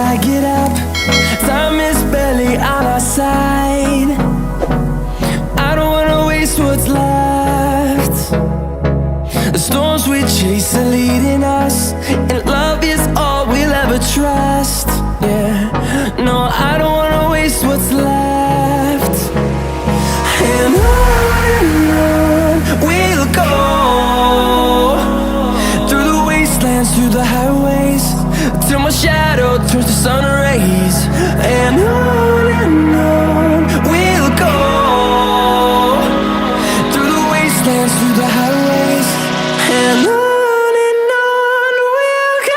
I get up, time is barely on our side. I don't wanna waste what's left. The storms we chase are leading us, and love is all we'll ever trust. Yeah, no, I don't wanna waste what's left. And on we'll go, through the wastelands, through the highways, till my shadow turns to sun rays. And on we'll go, through the wastelands, through the highways, and on we'll go.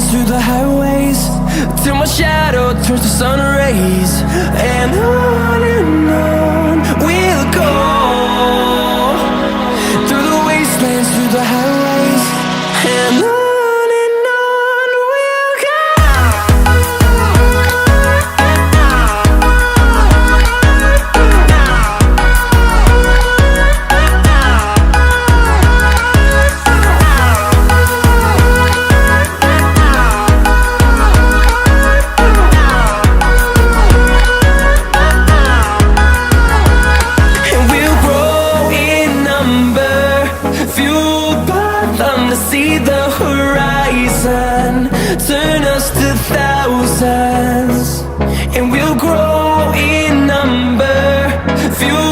Through the highways, till my shadow turns to sun rays. And on we'll go, through the wastelands, through the highways, and on we'll go. See the horizon turn us to thousands, and we'll grow in number, fuel